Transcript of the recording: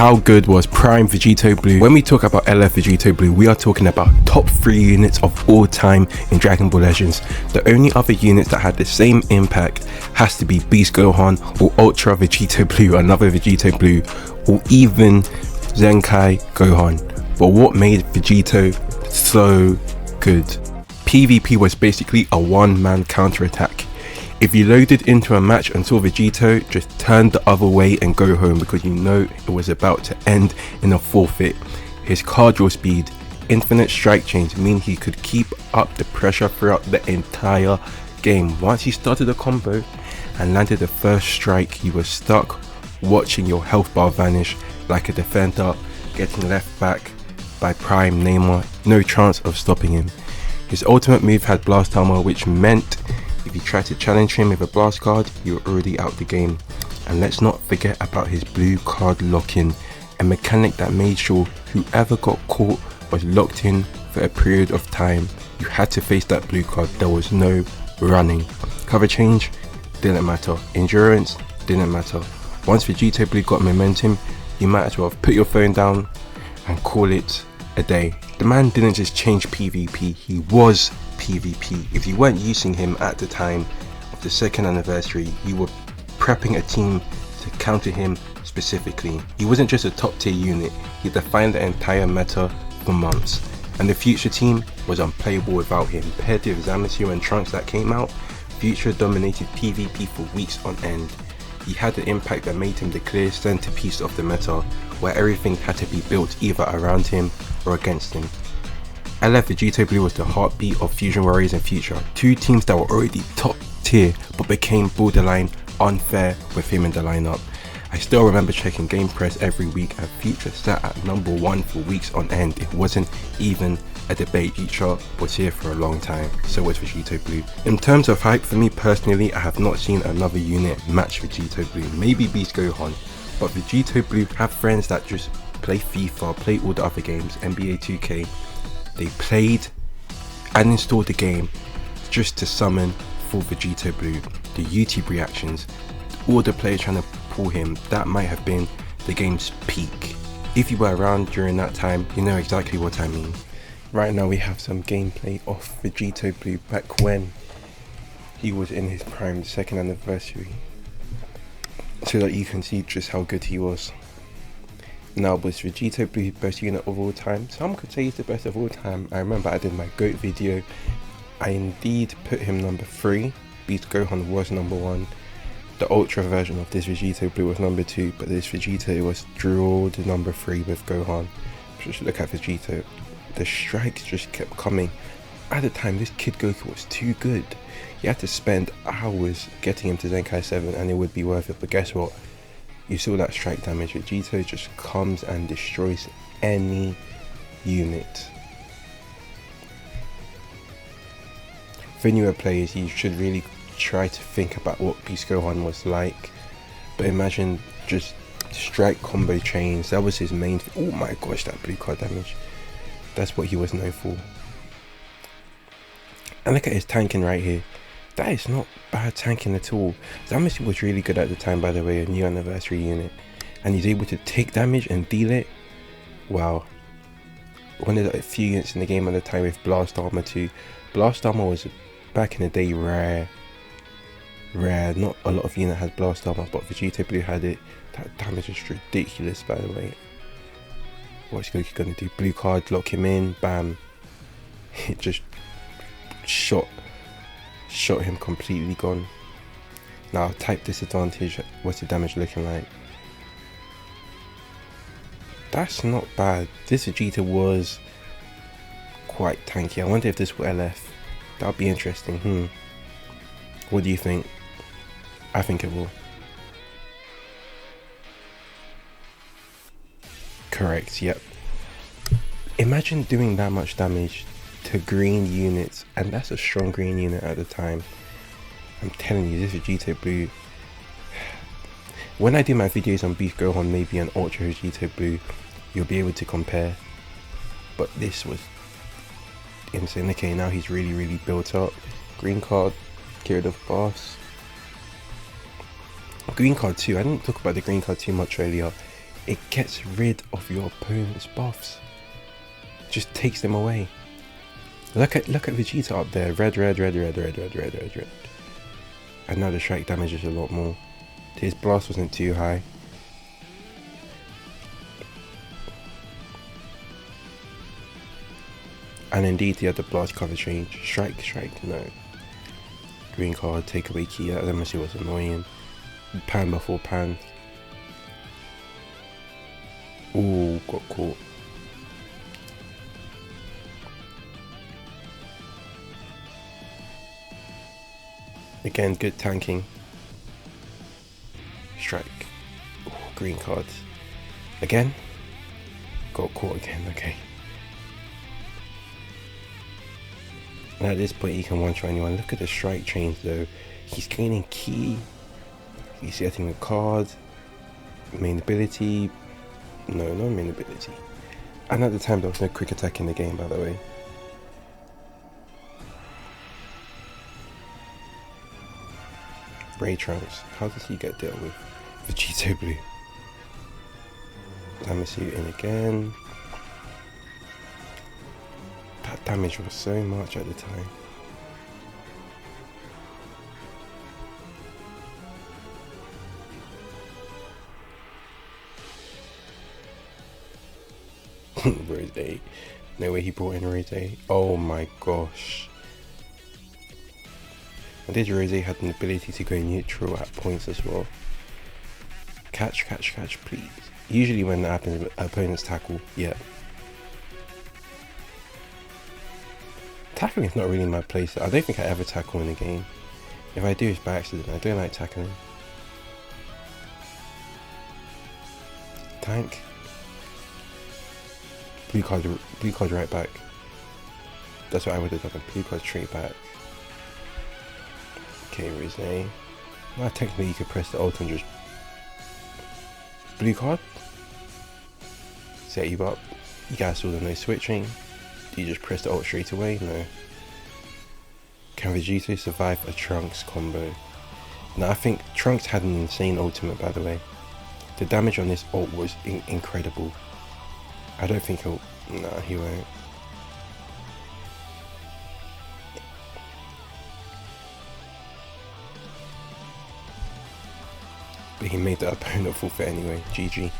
how good was Prime Vegito Blue? When we talk about LF Vegito Blue, we are talking about top 3 units of all time in Dragon Ball Legends. The only other units that had the same impact has to be Beast Gohan or Ultra Vegito Blue, another Vegito Blue, or even Zenkai Gohan. But what made Vegito so good? PvP was basically a one-man counter-attack. If you loaded into a match and saw Vegito, just turn the other way and go home, because you know it was about to end in a forfeit. His card draw speed, infinite strike chains mean he could keep up the pressure throughout the entire game. Once he started a combo and landed the first strike, you were stuck watching your health bar vanish like a defender getting left back by Prime Neymar. No chance of stopping him. His ultimate move had blast armor, which meant if you tried to challenge him with a blast card, you were already out the game. And let's not forget about his blue card lock-in, a mechanic that made sure whoever got caught was locked in for a period of time. You had to face that blue card, there was no running. Cover change didn't matter, endurance didn't matter. Once Vegito Blue got momentum, you might as well have put your phone down and call it a day. The man didn't just change PvP, he was PvP. If you weren't using him at the time of the 2nd anniversary, you were prepping a team to counter him specifically. He wasn't just a top tier unit, he defined the entire meta for months. And the Future team was unplayable without him. Paired with Zamasu and Trunks that came out, Future dominated PvP for weeks on end. He had an impact that made him the clear centerpiece of the meta, where everything had to be built either around him or against him. LF Vegito Blue was the heartbeat of Fusion Warriors and Future, 2 teams that were already top tier but became borderline unfair with him in the lineup. I still remember checking Game Press every week and Future sat at number 1 for weeks on end. It wasn't even a debate. Future was here for a long time, so was Vegito Blue. In terms of hype, for me personally, I have not seen another unit match Vegito Blue. Maybe Beast Gohan, but Vegito Blue have friends that just play FIFA, play all the other games, NBA 2K. They played and installed the game just to summon for Vegito Blue. The YouTube reactions, all the players trying to pull him, that might have been the game's peak. If you were around during that time, you know exactly what I mean. Right now we have some gameplay of Vegito Blue back when he was in his prime, 2nd anniversary, so that you can see just how good he was. Now, was Vegito Blue best unit of all time? Some could say he's the best of all time. I remember I did my GOAT video. I indeed put him number 3. Beast Gohan was number 1. The Ultra version of this Vegito Blue was number 2, but this Vegito was drilled number 3 with Gohan. Just look at Vegito. The strikes just kept coming. At the time, this Kid Goku was too good. You had to spend hours getting him to Zenkai 7 and it would be worth it. But guess what? You saw that strike damage. Vegito just comes and destroys any unit. For newer players, you should really try to think about what Beast Gohan was like. But imagine just strike combo chains. That was his main. Oh my gosh, that blue card damage. That's what he was known for. And look at his tanking right here. That is not bad tanking at all. Zamasu was really good at the time, by the way, a new anniversary unit. And he's able to take damage and deal it. Wow. One of the few units in the game at the time with blast armor too. Blast armor was back in the day rare. Not a lot of units had blast armor, but Vegito Blue had it. That damage is ridiculous, by the way. What's Goku gonna do? Blue card, lock him in, bam. It just shot him completely gone. Now type disadvantage, what's the damage looking like? That's not bad. This Vegeta was quite tanky. I wonder if this will LF. That would be interesting. What do you think? I think it will. Correct, yep. Imagine doing that much damage to green units, and that's a strong green unit at the time. I'm telling you, this Vegito Blue. When I do my videos on Beast Gohan, maybe an Ultra Vegito Blue, you'll be able to compare. But this was insane. Okay, now he's really built up. Green card, carried off boss. Green card too. I didn't talk about the green card too much earlier. it gets rid of your opponent's buffs. Just takes them away. Look at Vegeta up there. Red. And now the strike damage is a lot more. His blast wasn't too high. And indeed he had the blast cover change. Strike, no. Green card, take away key. That must was annoying. Pan before pan. Ooh, got caught. Again, good tanking. Strike. Ooh, green card. Again. Got caught again, okay. And at this point he can one-shot anyone. Look at the strike change though. He's gaining key. He's getting a card. Main ability. No main ability. And at the time there was no quick attack in the game, by the way. Ray Trunks. How does he get dealt with? Vegito Blue. Zamasu in again. That damage was so much at the time. Rose. No way he brought in Rose. Oh my gosh. And this Rose had an ability to go neutral at points as well. Catch, please. Usually when that happens, opponents tackle. Yeah. Tackling is not really my place. I don't think I ever tackle in a game. If I do, it's by accident. I don't like tackling. Tank. Blue card right back. That's what I would have done. Blue card straight back. Okay, Rose. Well, technically you could press the ult and just... Blue card? Set you up. You guys saw the no switching. Do you just press the ult straight away? No. Can Vegito survive a Trunks combo? Now I think Trunks had an insane ultimate, by the way. The damage on this ult was incredible. I don't think he'll... Nah, he won't. But he made the opponent forfeit anyway. GG.